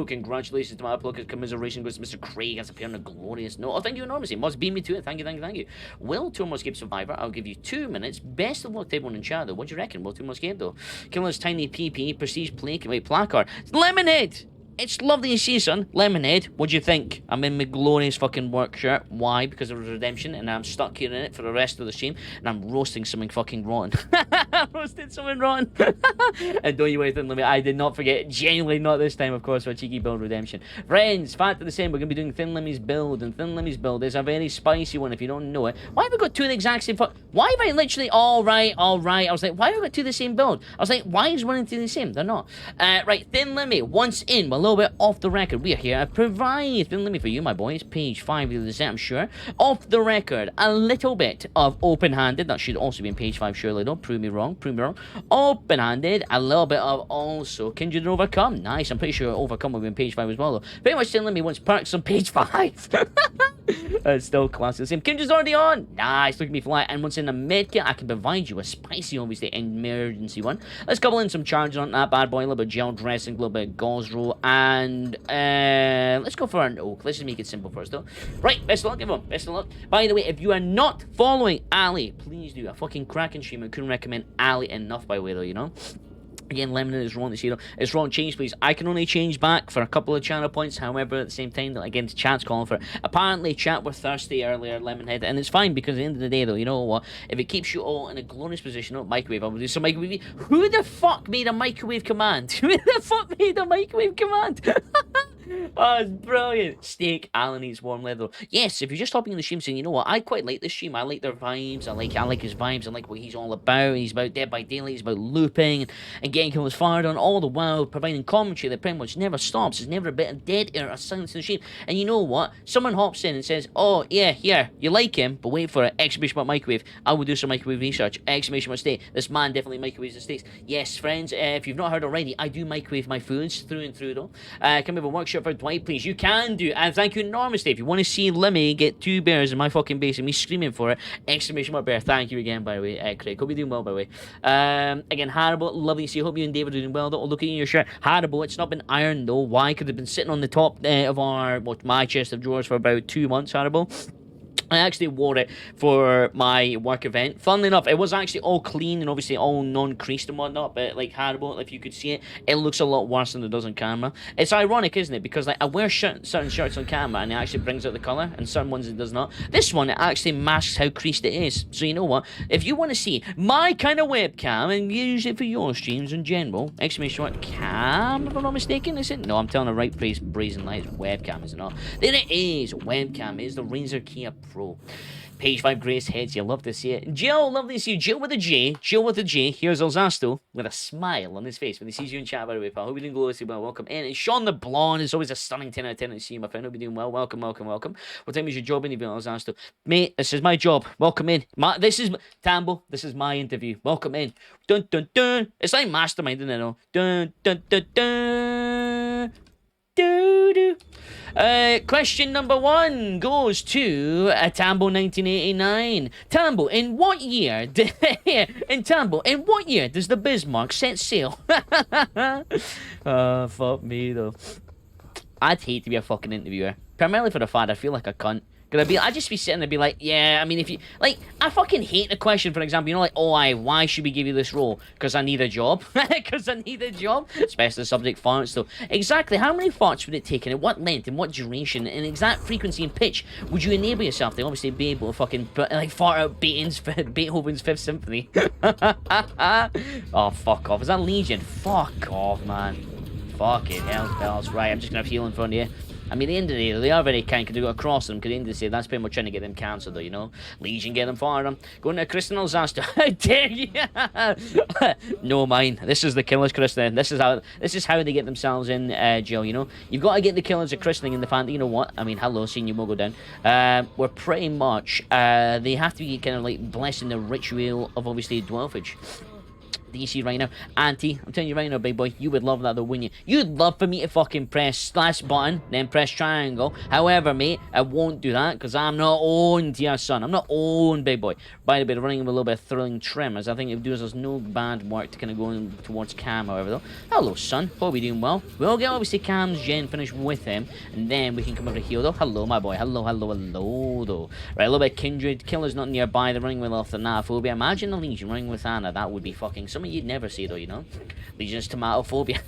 wonderful. Congratulations to my upload. Commiseration goes to Mr. Craig as appearing on a glorious note. Oh, thank you enormously. Must beat me to it. Thank you, thank you, thank you. Will Tour Escape Survivor? I'll give you 2 minutes. Best of luck to everyone in chat, though. What do you reckon? Will Tour Escape, though? Killer's Tiny PP, Prestige Play, wait, Placard. Lemonade! It's lovely to see you, son. Lemonade, what do you think? I'm in my glorious fucking work shirt. Why? Because of Redemption, and I'm stuck here in it for the rest of the stream, and I'm roasting something fucking rotten. I roasted something rotten. And don't you wait, Thin Limmy, I did not forget, genuinely not this time, of course, for a cheeky build Redemption. Friends, fact of the same, we're going to be doing Thin Limmy's build, and Thin Limmy's build is a very spicy one if you don't know it. Why have we got two of the exact same Why have I literally, alright, I was like, why have I got two of the same build? I was like, why is one and two the same? They're not. Right, Thin Limmy, once in, we're a little bit off the record. We are here to provide Thin Limmy for you, my boys. Page 5 of the set, I'm sure. Off the record, a little bit of open-handed. That should also be in page 5, surely. Don't prove me wrong. Prove me wrong. Open-handed, a little bit of also Kindred and Overcome. Nice. I'm pretty sure Overcome will be in page 5 as well, though. Pretty much Thin Limmy wants perks on page 5. It's still classic. Same. Kindred's already on. Nice. Look at me fly. And once in the medkit, I can provide you a spicy, obviously, emergency one. Let's couple in some charges on that bad boy. A little bit of gel dressing, a little bit of gauze roll, and let's go for an oak. Let's just make it simple first, though. Right, best of luck, everyone. Best of luck. By the way, if you are not following Ali, please do. A fucking cracking streamer. Couldn't recommend Ali enough, by the way, though, you know. Again, Lemonade is wrong this year. It's wrong. Change, please. I can only change back for a couple of channel points. However, at the same time, again, chat's calling for it. Apparently, chat were thirsty earlier, Lemonhead, and it's fine because at the end of the day, though, you know what? If it keeps you all in a glorious position, oh, microwave, I will do some microwave. Who the fuck made a microwave command? Who the fuck made a microwave command? Oh, it's brilliant. Steak, Alan eats warm leather. Yes, if you're just hopping in the stream saying, you know what, I quite like this stream. I like their vibes. I like his vibes. I like what he's all about. He's about Dead by Daylight. He's about looping and getting kills fired on all the while, providing commentary that pretty much never stops. There's never a bit of dead air or silence in the stream. And you know what? Someone hops in and says, oh, yeah, here, you like him, but wait for it. Exclamation mark microwave. I will do some microwave research. Exclamation mark steak. This man definitely microwaves the steaks. Yes, friends, if you've not heard already, I do microwave my foods through and through, though. Can we have a workshop for Dwight, please? You can do. And thank you enormously. If you want to see Limmy get 2 bears in my fucking base and me screaming for it, exclamation mark bear. Thank you again, by the way, Craig. Hope you're doing well, by the way. Again, Haribo, lovely to see you. Hope you and David are doing well, though. Look at your shirt. Haribo, it's not been ironed, though. Why? Could have been sitting on the top of my chest of drawers for about 2 months, Haribo. I actually wore it for my work event. Funnily enough, it was actually all clean and obviously all non-creased and whatnot, but like Haribo, if you could see it, it looks a lot worse than it does on camera. It's ironic, isn't it? Because like I wear certain shirts on camera and it actually brings out the colour, and certain ones it does not. This one, it actually masks how creased it is. So you know what? If you want to see my kind of webcam and use it for your streams in general, exclamation mark cam, if I'm not mistaken, is it? No, I'm telling the right place, brazen lights, webcam, is it not? There it is, webcam is the Razer Kia Pro. Page 5 Grace Heads, you love to see it. Jill, lovely to see you. Jill with a J. Jill with a J. Here's Elzasto with a smile on his face when he sees you in chat, by the way, pal. Hope you're doing gloriously well. Welcome in. And Sean the Blonde is always a stunning 10 out of 10 to see you, my friend. Hope you're doing well. Welcome, welcome, welcome. What time is your job interview, Elzasto? Mate, this is my job. Welcome in. This is Tambo. This is my interview. Welcome in. Dun dun dun. It's like Mastermind, isn't it? No? Dun dun dun dun. Doo doo. Question number 1 goes to Tambo 1989. Tambo, in what year in what year does the Bismarck set sail? Fuck me though. I'd hate to be a fucking interviewer. Primarily for the fact I feel like a cunt. I'd just be sitting there and be like, yeah, I mean, if you, like, I fucking hate the question, for example, you know, like, oh, why should we give you this role? Because I need a job. Because I need a job. Especially the subject farts, though. Exactly, how many farts would it take, and at what length, and what duration, and exact frequency and pitch would you enable yourself to obviously be able to fucking, like, fart out Beethoven's Fifth Symphony? Oh, fuck off. Is that Legion? Fuck off, man. Fucking hell, bells. Right, I'm just gonna have heal in front of you. I mean, at the end of the day, they are very kind. Could go across them. Because at the end of the day, that's pretty much trying to get them cancelled, though, you know? Legion, get them fired them. Going to Kristen Alzaster. How dare you? No, mine. This is the killers, Kristen. This is how they get themselves in jail, you know? You've got to get the killers at christening in the fact that, you know what? I mean, hello, seeing you will go down. We're pretty much, they have to be kind of like blessing the ritual of obviously dwarfage. DC right now. Auntie, I'm telling you right now, big boy, you would love that though, wouldn't you? You'd love for me to fucking press slash button, then press triangle. However, mate, I won't do that because I'm not owned, yeah, son. I'm not owned, big boy. By the way, running with a little bit of thrilling trim, as I think it would do us no bad work to kind of go in towards Cam, however, though. Hello, son. Hope you're doing well. We'll get obviously Cam's gen finished with him, and then we can come over here, though. Hello, my boy. Hello, though. Right, a little bit Kindred. Killer's not nearby. They're running with Thanatophobia. Imagine the Legion running with Anna. That would be fucking something you'd never see, though, you know? Legion's Tomatophobia.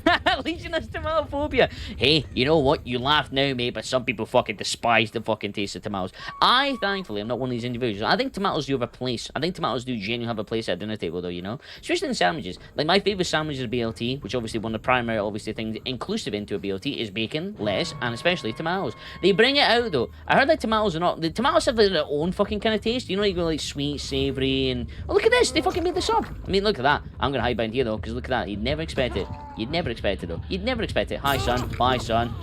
Legion's Tomatophobia. Hey, you know what? You laugh now, mate, but some people fucking despise the fucking taste of tomatoes. I, thankfully, am not one of these individuals. I think tomatoes do have a place. I think tomatoes do genuinely have a place at dinner table, though, you know? Especially in sandwiches. Like, my favourite sandwich is BLT, which obviously one of the primary, obviously, things inclusive into a BLT is bacon, lettuce, and especially tomatoes. They bring it out, though. I heard that tomatoes are not... The tomatoes have their own fucking kind of taste. You know, you go, like, sweet, savoury, and... Oh, look at this! They fucking made this up! I mean, look at that. I'm gonna hide behind here, though, because look at that. You'd never expect it. You'd never expect it, though. You'd never expect it. Hi, son. Bye, son.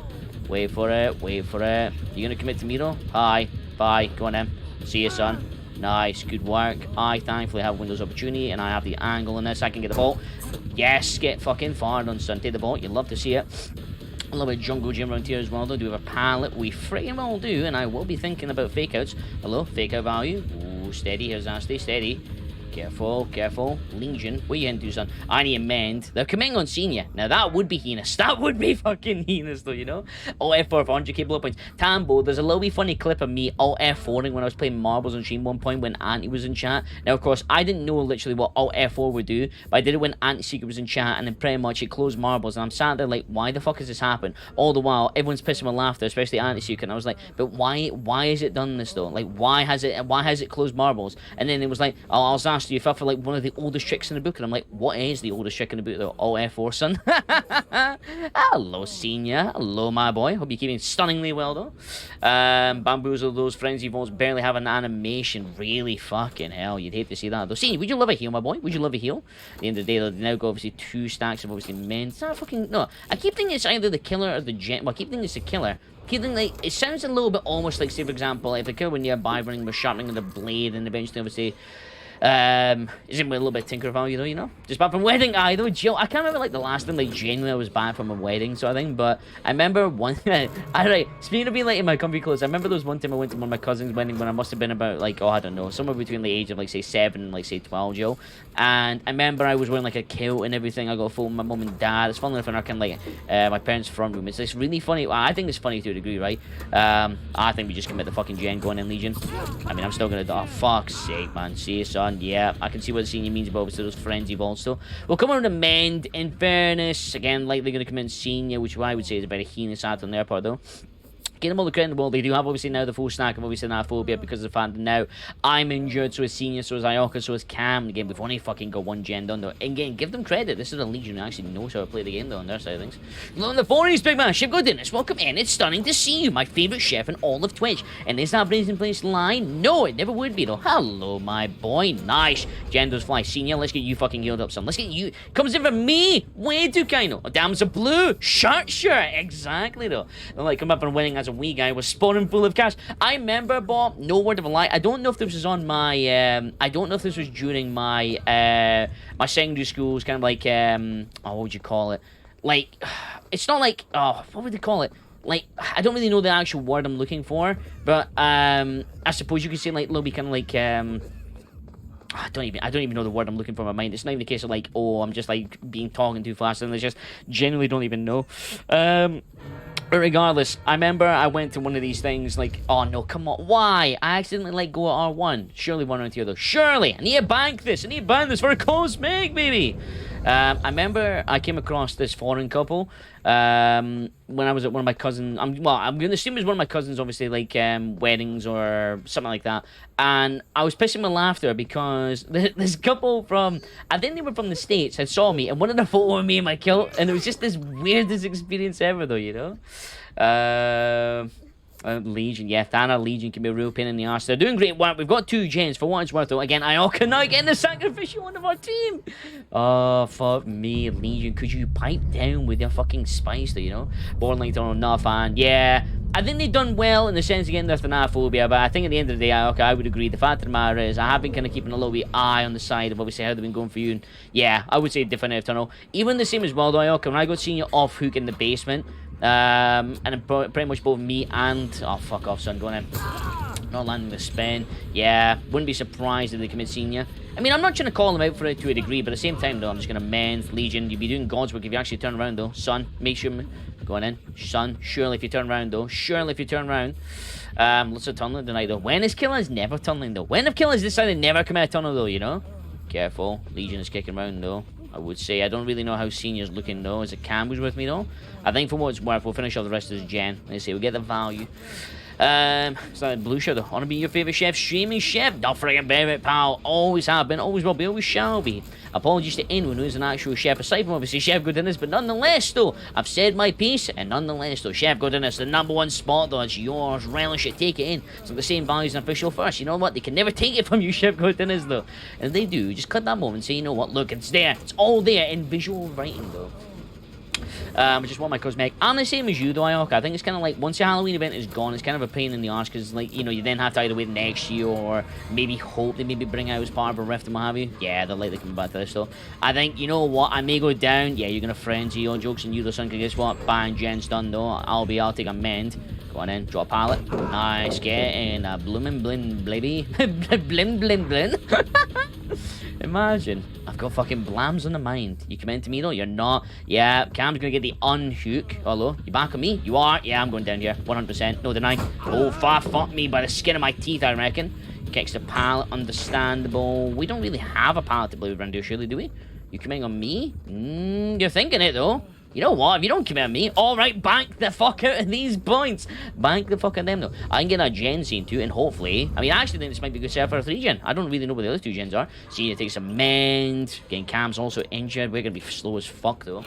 Wait for it. Wait for it. You gonna commit to me, though? Hi. Bye. Go on, then. See you, son. Nice. Good work. I thankfully have Windows opportunity, and I have the angle in this. I can get the vault. Yes. Get fucking fired on, son. Take the vault. You'd love to see it. A little bit of jungle gym around here as well, though. Do we have a pallet? We freaking well do, and I will be thinking about fake outs. Hello, fake out value. Ooh, steady. Here's that. Stay steady. Careful, careful. Legion, what are you into, son? I need a mend. They're coming on senior. Now, that would be heinous. That would be fucking heinous, though, you know? Alt F4 for 100k blow points. Tambo, there's a little wee funny clip of me Alt F4ing when I was playing marbles on stream one point when Auntie was in chat. Now, of course, I didn't know literally what Alt F4 would do, but I did it when Auntie Secret was in chat, and then pretty much it closed marbles, and I'm sat there like, why the fuck has this happened? All the while, everyone's pissing with laughter, especially Auntie Secret, and I was like, but why has it done this, though? Like, why has it closed marbles? And then it was like, oh, I was asked you if I feel like one of the oldest tricks in the book, and I'm like, what is the oldest trick in the book, though? Alt F4, son. Hello, senior. Hello, my boy. Hope you're keeping stunningly well, though. Bamboozle, those frenzy vaults barely have an animation. Really fucking hell. You'd hate to see that, though. Senior, would you love a heal, my boy? Would you love a heal? At the end of the day, they now got obviously 2 stacks of obviously men. It's not fucking... No. I keep thinking it's either the killer or the gen... Well, I keep thinking it's the killer. Like, it sounds a little bit almost like, say, for example, if the killer when you're running with sharpening of the blade and eventually obviously is it with a little bit of tinker value, though, you know? Just back from wedding, though, Jill. I can't remember, like, the last time, like, genuinely I was back from a wedding sort of thing, but I remember one... speaking of being, like, in my comfy clothes, I remember there was one time I went to one of my cousin's wedding when I must have been about, like, oh, I don't know, somewhere between the age of, like, say, 7 and, like, say, 12, Jill. And I remember I was wearing, like, a kilt and everything. I got a phone with my mum and dad. It's funny enough in our kind of, like, my parents' front room. It's really funny. Well, I think it's funny to a degree, right? I think we just commit the fucking gen going in Legion. I mean, I'm still gonna... Oh, fuck's sake, man. See you, son. Yeah, I can see what the senior means, but obviously those frenzy vaults, though. We'll come on to mend. In fairness, again, likely gonna come in senior, which I would say is a bit of heinous act on their part, though. Get them all the credit in the world. They do have obviously now the full stack of obviously Anaphobia because of the fact that now I'm injured, so is Senior, so is Ioka, so is Cam. Again, we've only fucking got one gen done, though. And again, give them credit. This is a Legion who actually knows how to play the game, though, on their side of things. Hello on the 40s, big man. Chef Dennis, welcome in. It's stunning to see you, my favourite chef in all of Twitch. And is that Blazing Place line? No, it never would be, though. Hello, my boy. Nice. Gen does fly. Senior, let's get you fucking healed up, son. Let's get you. Comes in for me. Way too kind of. Damn, it's a blue shirt. Exactly, though. And like, come up and winning as a wee guy was spawning full of cash. I remember, Bob, no word of a lie. I don't know if this was on my, I don't know if this was during my, my secondary school's kind of like, oh, what would you call it? Like, it's not like, oh, what would they call it? Like, I don't really know the actual word I'm looking for, but, I suppose you could say, like, little bit kind of like, I don't even know the word I'm looking for in my mind. It's not even a case of like, oh, I'm just like being talking too fast, and I just genuinely don't even know. But regardless, I remember I went to one of these things like, oh no, come on, why? I accidentally let go of R1. Surely one or the other. Surely! I need to bank this. I need to bank this for a close make, baby! I remember I came across this foreign couple when I was at one of my cousins. I'm going to assume it was one of my cousins, obviously, like weddings or something like that. And I was pissing with laughter because this couple from, I think they were from the States, had saw me and wanted a photo of me in my kilt. And it was just this weirdest experience ever, though, you know? Legion, yeah, Thana Legion can be a real pain in the arse. They're doing great work. We've got 2 gens for what it's worth, though. Again, Ioka now getting the sacrificial one of our team. Oh, fuck me, Legion. Could you pipe down with your fucking spice, though, you know? Borderline don't know, not a fan. Yeah, I think they've done well in the sense of getting their Thanaphobia, but I think at the end of the day, okay, I would agree. The fact of the matter is, I have been kind of keeping a little bit eye on the side of obviously how they've been going for you. And yeah, I would say Definitive Tunnel. Even the same as well, though, okay, when I got seeing you off hook in the basement, and pretty much both me and... Oh, fuck off, son, going in. Not landing the spin. Yeah, wouldn't be surprised if they commit senior. I mean, I'm not trying to call them out for it to a degree, but at the same time, though, I'm just going to mend Legion. You'd be doing God's work if you actually turn around, though. Son, make sure... Going in. Son, surely if you turn around, though. Surely if you turn around. Lots of tunneling tonight, though. When is Killers never tunneling, though? When have Killers decided never commit a tunnel, though, you know? Careful. Legion is kicking around, though. I would say. I don't really know how Senior's looking, though. Is it Cam who's with me, though? I think for what it's worth, we'll finish off the rest of this gen. Let's see, we get the value. It's like Blue Shadow. Wanna be your favourite chef? Streaming chef? Not friggin' favorite, pal. Always have been, always will be, always shall be. Apologies to anyone who is an actual chef, aside from obviously Chef Godinez, but nonetheless, though, I've said my piece, and nonetheless, though, Chef Godinez, the #1 spot, though, it's yours. Relish it, take it in. It's the same value as an official first. You know what? They can never take it from you, Chef Godinez, though. And if they do, just cut that moment and say, you know what? Look, it's there. It's all there in visual writing, though. Just want my cosmetic. I'm the same as you, though, Ioka. I think it's kind of like, once the Halloween event is gone, it's kind of a pain in the arse, because, like, you know, you then have to either wait next year, or maybe hope they maybe bring out as part of a rift and what have you. Yeah, they're likely coming back to this, though. I think, you know what, I may go down. Yeah, you're going to frenzy on jokes and you, the son, because guess what? Bang, gen's done, though. I'll take a mend. Go on in, drop pallet. Nice, get in a bloomin' blin, baby. Blin, blin, blin. Imagine. I've got fucking blams on the mind. You come into me, though? You're not. Yeah, Cam's gonna get the unhook. Hello? You back on me? You are? Yeah, I'm going down here. 100%. No denying. Oh, fuck me by the skin of my teeth, I reckon. Kicks the pallet. Understandable. We don't really have a pallet to play with around here, surely, do we? You coming on me? You're thinking it, though. You know what? If you don't commit on me, alright, bank the fuck out of these points. Bank the fuck out of them, though. I can get that gen scene too, and hopefully... I mean, I actually think this might be a good set for a 3 gen. I don't really know where the other 2 gens are. Senior takes a mend. Getting Cam's also injured. We're going to be slow as fuck, though.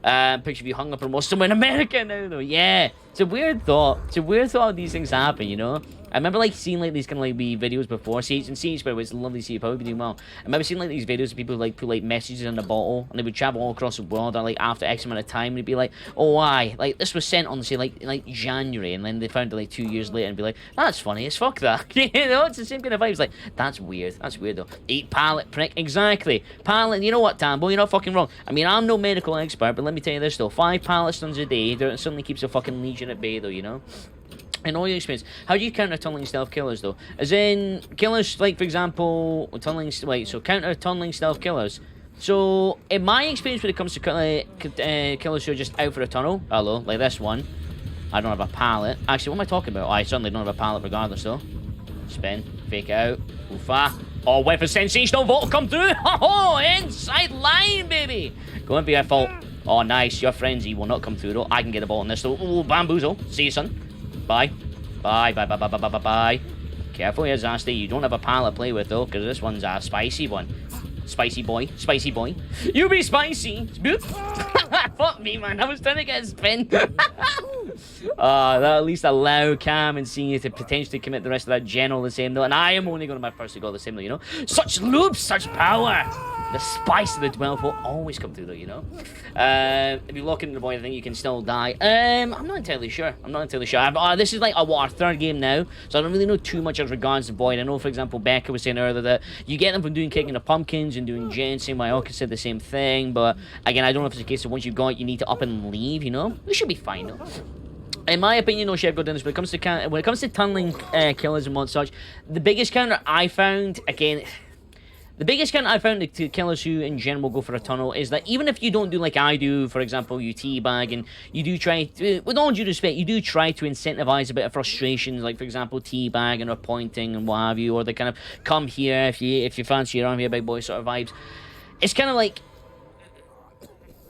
Picture of you hung up or somewhere in America now, though. Yeah. It's a weird thought. It's a weird thought these things happen, you know? I remember, like, seeing, like, these kind of, like, wee videos before. See, and see, by the way, it's lovely to see you probably doing well. I remember seeing, like, these videos of people, like, put, like, messages in a bottle, and they would travel all across the world, and, like, after X amount of time, they'd be like, oh, why? Like, this was sent on, say, like, January, and then they found it, like, 2 years later, and be like, that's funny as fuck, that. You know, it's the same kind of vibes. Like, that's weird. That's weird, though. Eat pallet, prick. Exactly. Pallet, you know what, Tambo? You're not fucking wrong. I mean, I'm no medical expert, but let me tell you this, though. 5 pallet stuns a day, it suddenly keeps a fucking Legion at bay, though, you know? In all your experience, how do you counter tunneling stealth killers, though? As in, killers, like, for example, tunneling, wait, so counter tunneling stealth killers. So, in my experience when it comes to killers who are just out for a tunnel, hello, like this one, I don't have a pallet. Actually, what am I talking about? Oh, I certainly don't have a pallet regardless, though. Spin, fake out, oofa. Oh, wait for sensational vault to come through. Oh, inside line, baby. Go and be at fault. Oh, nice, your frenzy will not come through, though. I can get a ball on this, though. Oh, bamboozle. See you, son. Bye. Bye, bye, bye, bye, bye, bye, bye. Careful here, Zasty. You don't have a pallet to play with, though, because this one's a spicy one. Spicy boy. Spicy boy. You be spicy. Fuck me, man. I was trying to get a spin. That at least allow Cam and Senior to potentially commit the rest of that gen all the same, though. And I am only going to my first to go the same, though, you know? Such loops, such power. The spice of the 12 will always come through, though, you know? If you lock into the boy, I think you can still die. I'm not entirely sure. I'm not entirely sure. This is like our 3rd game now, so I don't really know too much as regards to Void. I know, for example, Becca was saying earlier that you get them from doing Kicking the Pumpkins and doing Gen. Same way Oka said the same thing, but again, I don't know if it's a case of once you've got it, you need to up and leave, you know? We should be fine, though. In my opinion, no, Chef Godinez, when it comes to tunneling killers and what such, the biggest counter I found, again... The biggest counter I found to killers who, in general, go for a tunnel is that even if you don't do like I do, for example, you teabag, and you do try to, with all due respect, you do try to incentivize a bit of frustration, like, for example, teabag or pointing and what have you, or they kind of come here if you fancy your arm here, big boy sort of vibes. It's kind of like,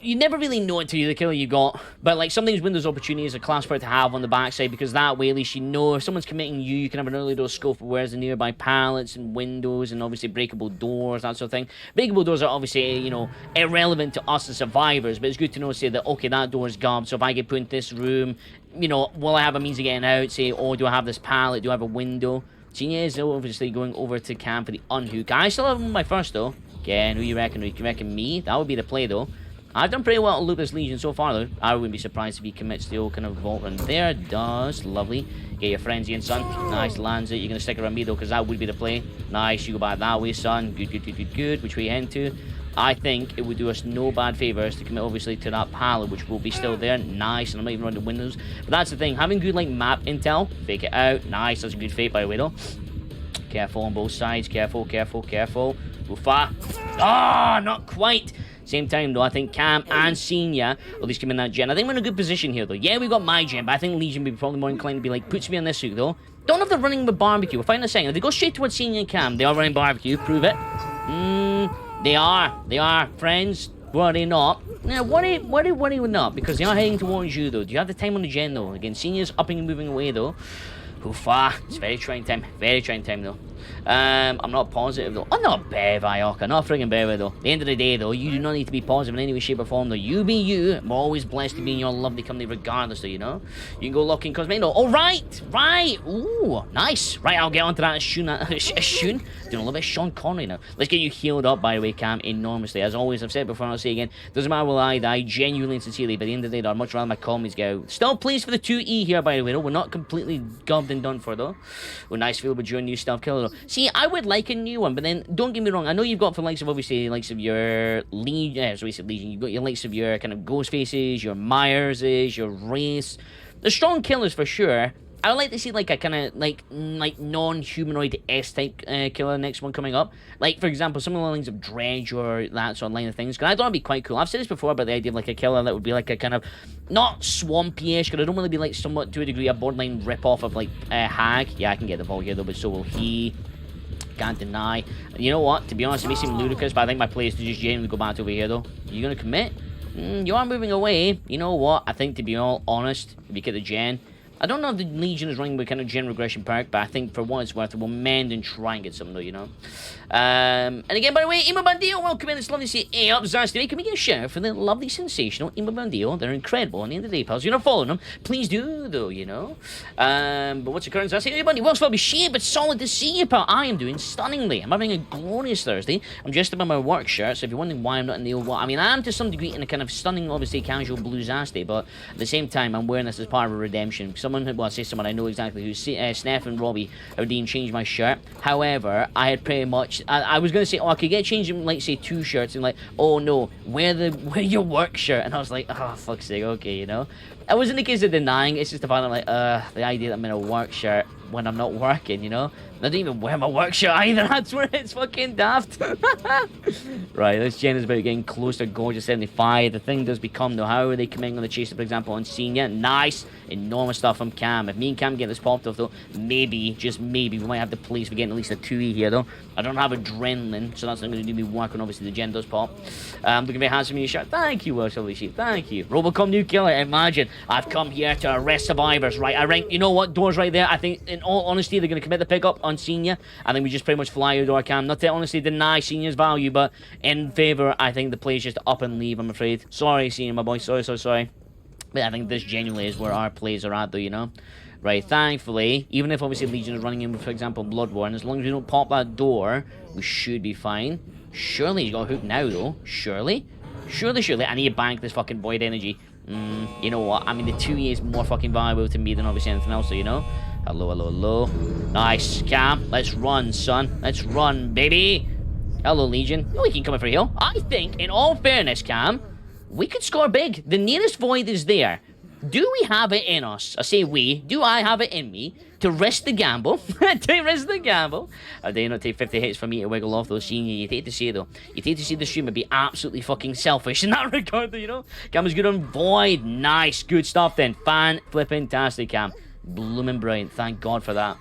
you never really know until you're the killer you got, but like sometimes when there's opportunities, a class player to have on the backside, because that way at least you know if someone's committing you can have an early door scope of where's the nearby pallets and windows and obviously breakable doors, that sort of thing. Breakable doors are obviously, you know, irrelevant to us as survivors, but it's good to know, say that, okay, that door's gone, so if I get put into this room, you know, will I have a means of getting out, say, oh, do I have this pallet, do I have a window? Genia is obviously going over to Cam for the unhook. I still have my first, though. Again, who you reckon? You reckon me? That would be the play, though. I've done pretty well to loot this Legion so far, though. I wouldn't be surprised if he commits the old kind of vault run there. Does. Lovely. Get your frenzy in, son. Nice. Lands it. You're going to stick around me, though, because that would be the play. Nice. You go back that way, son. Good, good, good, good, good. Which way you head to? I think it would do us no bad favours to commit, obviously, to that pallet, which will be still there. Nice. And I'm not even running the windows. But that's the thing. Having good, like, map intel. Fake it out. Nice. That's a good fake, by the way, though. Careful on both sides. Careful, careful, careful. Go far. Ah, not quite. Same time, though, I think Cam and Senior at least come in that gen. I think we're in a good position here, though. Yeah, we got my gen, but I think Legion would be probably more inclined to be like, puts me on this hook, though. Don't know if they're running with barbecue. We'll find in a second. If they go straight towards Senior and Cam, they are running barbecue. Prove it. They are. They are. Friends, were they not? Now, worry not, because they are heading towards you, though. Do you have the time on the gen, though? Again, Senior's upping and moving away, though. Hoofa. It's very trying time. Very trying time, though. I'm not positive, though. I'm not Bev, Ioka. Not friggin' Bev, though. At the end of the day, though, you do not need to be positive in any way, shape, or form, though. You be you. I'm always blessed to be in your lovely company, regardless, though, you know? You can go lock in Cosmendo. Oh, right! Right! Ooh, nice. Right, I'll get onto that as soon. Doing a little bit of Sean Connery now. Let's get you healed up, by the way, Cam, enormously. As always, I've said before, and I'll say again, doesn't matter what I die, genuinely and sincerely, by the end of the day, I'd much rather my commies go. Still pleased for the 2E here, by the way, though. We're not completely gobbed and done for, though. Oh, nice feel with your new stealth killer, though. See, I would like a new one, but then, don't get me wrong, I know you've got for likes of, obviously, likes of your Legion, Legion, you've got your likes of your kind of Ghost Faces, your Myerses, your Wraiths. The strong killers, for sure. I would like to see, like, a kind of, like non-humanoid S-type killer next one coming up. Like, for example, some of the lines of Dredge or that sort of line of things. Because I thought it'd be quite cool. I've said this before about the idea of, like, a killer that would be, like, a kind of, not swampy-ish, because I don't want to be, like, somewhat, to a degree, a borderline rip-off of, like, Hag. Yeah, I can get the ball here, though, but so will he. Can't deny. You know what? To be honest, it may seem ludicrous, but I think my play is to just genuinely go back over here, though. You gonna commit? You are moving away. You know what? I think, to be all honest, if you get the gen, I don't know if the Legion is running with kind of gen regression perk, but I think for what it's worth, we'll mend and try and get something, though, you know? And again, by the way, Emo Bandio, welcome in. It's lovely to see you. Up, Zasty. Can we get a shout out for the lovely, sensational Emo Bandio? They're incredible. On the end of the day, pals, you're not following them. Please do, though, you know? But what's the current Zasty? Emo Bandio, well, it's shit, but solid to see you, pal. I am doing stunningly. I'm having a glorious Thursday. I'm dressed up in my work shirt, so if you're wondering why I'm not in the old, I mean, I am to some degree in a kind of stunning, obviously, casual blue Zasty, but at the same time, I'm wearing this as part of a redemption. Someone I know exactly who, Snef and Robbie, have been changed my shirt. However, I had pretty much, I was going to say, oh, I could get changed in, like, say, 2 shirts, and like, oh no, wear your work shirt, and I was like, oh, fuck's sake, okay, you know? It wasn't the case of denying, it's just the fact that, like, the idea that I'm in a work shirt when I'm not working, you know? I don't even wear my work shirt either, that's where it's fucking daft. Right, this gen is about getting close to gorgeous 75. The thing does become, though, how are they coming on the chaser, for example, on Senior? Nice, enormous stuff from Cam. If me and Cam get this popped off, though, maybe, just maybe, we might have the police for getting at least a 2E here, though. I don't have adrenaline, so that's not going to do me work when, obviously, the gen does pop. Looking very handsome in your shirt. Thank you, Silly Sheep, thank you. Robocom New Killer, imagine, I've come here to arrest survivors, right? I rank, you know what, doors right there. I think, in all honesty, they're going to commit the pickup on Senior. I think we just pretty much fly out door Cam. Not to honestly deny Senior's value, but in favour, I think the play is just up and leave, I'm afraid. Sorry, Senior, my boy. Sorry. But I think this genuinely is where our plays are at, though, you know? Right, thankfully, even if obviously Legion is running in with, for example, Bloodborne, as long as we don't pop that door, we should be fine. Surely he's got a hook now, though. Surely. I need to bank this fucking void energy. You know what? I mean, the 2E is more fucking valuable to me than obviously anything else, so you know? Hello. Nice, Cam. Let's run, son. Let's run, baby. Hello, Legion. We can come in for a heal. I think, in all fairness, Cam, we could score big. The nearest void is there. Do we have it in us? I say we. Do I have it in me to risk the gamble? To risk the gamble? I dare not take 50 hits for me to wiggle off those Senior. You'd hate to see it, though. You'd hate to see the streamer be absolutely fucking selfish in that regard, though, you know? Cam is good on void. Nice. Good stuff, then. Fan-flipping-tastic, Cam. Blooming brilliant. Thank God for that.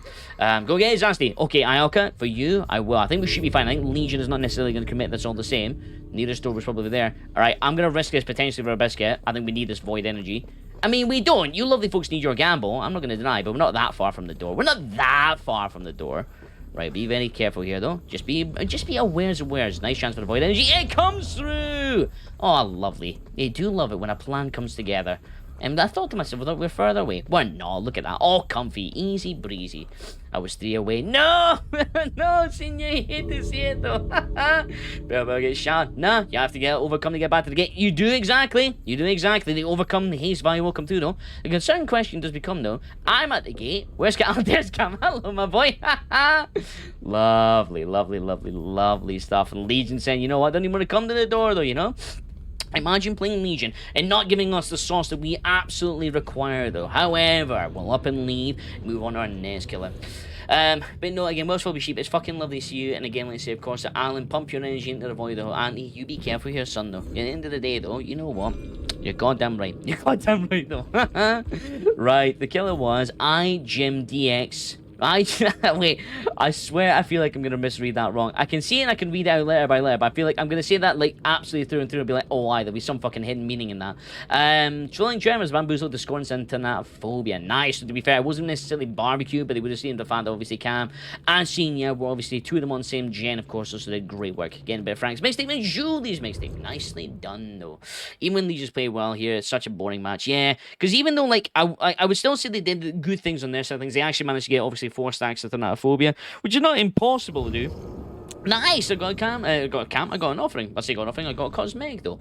Go get it, Zasty. Okay, Ioka, for you, I will. I think we should be fine. I think Legion is not necessarily going to commit this all the same. Neither store was probably there. Alright, I'm going to risk this potentially for a biscuit. I think we need this void energy. I mean, we don't. You lovely folks need your gamble. I'm not going to deny, but we're not that far from the door. We're not that far from the door. Right, be very careful here, though. Just be awares. Nice chance for the void energy. It comes through! Oh, lovely. They do love it when a plan comes together. And I thought to myself, look, we're further away. We're not. Look at that. All comfy. Easy breezy. I was 3 away. No! No, Senior, you hate to see it though. Better get shot. Nah, you have to overcome to get back to the gate. You do exactly. You do exactly. They overcome the haste value welcome to though. The concern question does become though, I'm at the gate. Where's Cam? Oh, there's Cam. Hello, my boy. Lovely, lovely, lovely, lovely stuff. And Legion saying, you know what, I don't even want to come to the door though, you know? Imagine playing Legion and not giving us the sauce that we absolutely require, though. However, we'll up and leave, move on to our next killer. But no, again, Welsh Phobia Sheep, it's fucking lovely to see you. And again, let's say, of course, to Alan, pump your energy into the void, though. Andy, you be careful here, son, though. At the end of the day, though, you know what? You're goddamn right. You're goddamn right, though. Right, the killer was iGymDX. Wait, I swear I feel like I'm going to misread that wrong. I can see it and I can read it out letter by letter, but I feel like I'm going to say that like absolutely through and through and be like, oh, there'll be some fucking hidden meaning in that. Trolling Germans bamboozled the scorns into phobia. Nice. So to be fair, it wasn't necessarily barbecue, but they would have seen the fact that obviously Cam and Senior were obviously two of them on the same gen, of course, so they did great work. Again, a bit of Frank's mixtape and Julie's mixtape. Nicely done, though. Even when they just played well here, it's such a boring match. Yeah, because even though, like, I would still say they did good things on their side of things, they actually managed to get, obviously, 4 stacks of Thanatophobia, which is not impossible to do. Nice, I got a cam, I got an offering. I say got an offering, I got a cosmetic though.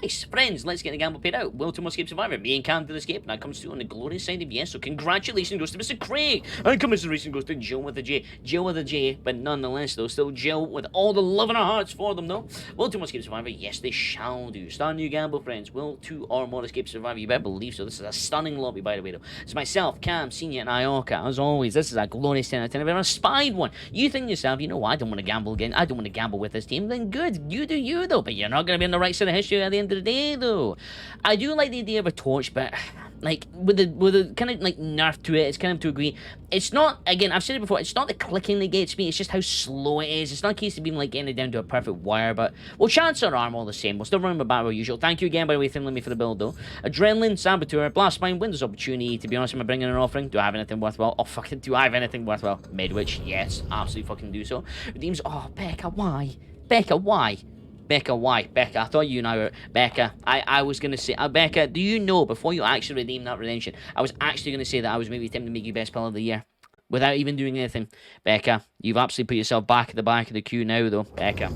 Nice, friends, let's get the gamble paid out. Will to Escape Survivor, me and Cam did escape, and that comes through on the glorious side of yes, so congratulations goes to Mr. Craig, and commiseration goes to Jill with a J. Jill with a J, but nonetheless though, still Jill with all the love in our hearts for them though. Will to Escape Survivor, yes they shall do. Start a new gamble, friends. Will 2 or more Escape Survivor, you better believe so. This is a stunning lobby, by the way though. It's myself, Cam, Senior, and Ioka. As always, this is a glorious 10 out of 10. I've ever spied one. You think to yourself, you know what, I don't want to gamble again, I don't want to gamble with this team, then good, you do you though, but you're not going to be on the right side of history at the end of the day though. I do like the idea of a torch, but like with the kind of like nerf to it, it's kind of to agree, it's not, again, I've said it before, it's not the clicking that gets me, it's just how slow it is. It's not a case of being like getting it down to a perfect wire, but well, chances are I'm all the same. We'll still remember battle as usual. Thank you again, by the way, Finley, for the build though. Adrenaline, Saboteur, Blast Spine, Windows Opportunity. To be honest, am I bringing an offering? Do I have anything worthwhile? Oh fucking, do I have anything worthwhile? Midwich, yes, absolutely fucking do so. Redeems, oh Becca, why? Becca, why? Becca, why? Becca, I thought you and I were... Becca, I was going to say... Becca, do you know, before you actually redeem that redemption, I was actually going to say that I was maybe tempted to make you best pal of the year. Without even doing anything. Becca, you've absolutely put yourself back at the back of the queue now, though. Becca,